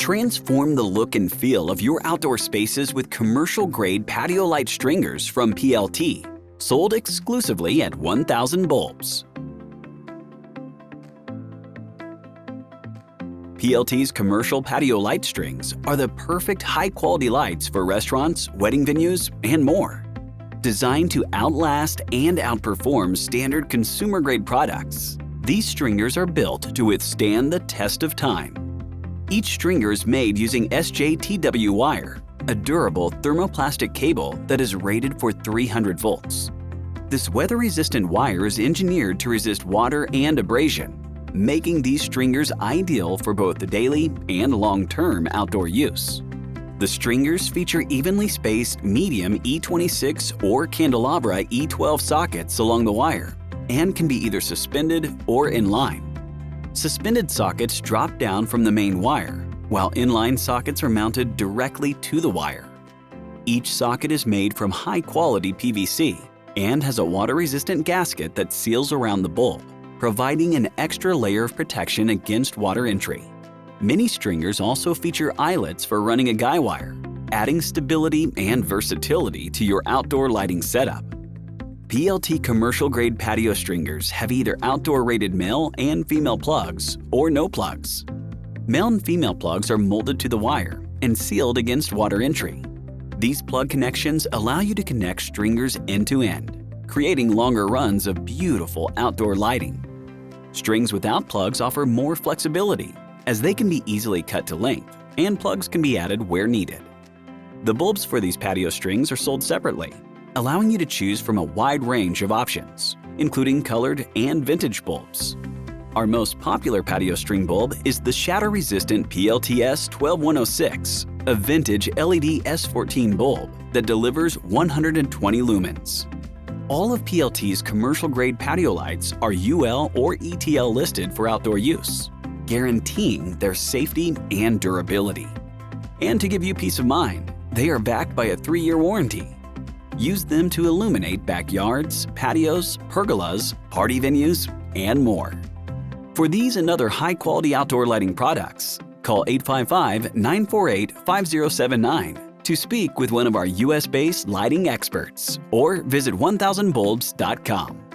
Transform the look and feel of your outdoor spaces with commercial-grade patio light stringers from PLT, sold exclusively at 1000Bulbs. PLT's commercial patio light strings are the perfect high-quality lights for restaurants, wedding venues, and more. Designed to outlast and outperform standard consumer-grade products, these stringers are built to withstand the test of time. Each stringer is made using SJTW wire, a durable thermoplastic cable that is rated for 300 volts. This weather-resistant wire is engineered to resist water and abrasion, making these stringers ideal for both the daily and long-term outdoor use. The stringers feature evenly spaced medium E26 or candelabra E12 sockets along the wire and can be either suspended or in line. Suspended sockets drop down from the main wire, while inline sockets are mounted directly to the wire. Each socket is made from high-quality PVC and has a water-resistant gasket that seals around the bulb, providing an extra layer of protection against water entry. Many stringers also feature eyelets for running a guy wire, adding stability and versatility to your outdoor lighting setup. PLT commercial-grade patio stringers have either outdoor-rated male and female plugs or no plugs. Male and female plugs are molded to the wire and sealed against water entry. These plug connections allow you to connect stringers end-to-end, creating longer runs of beautiful outdoor lighting. Strings without plugs offer more flexibility, as they can be easily cut to length, and plugs can be added where needed. The bulbs for these patio strings are sold separately, allowing you to choose from a wide range of options, including colored and vintage bulbs. Our most popular patio string bulb is the shatter-resistant PLT 12106, a vintage LED S14 bulb that delivers 120 lumens. All of PLT's commercial-grade patio lights are UL or ETL listed for outdoor use, guaranteeing their safety and durability. And to give you peace of mind, they are backed by a 3-year warranty. Use them to illuminate backyards, patios, pergolas, party venues, and more. For these and other high-quality outdoor lighting products, call 855-948-5079 to speak with one of our US-based lighting experts or visit 1000Bulbs.com.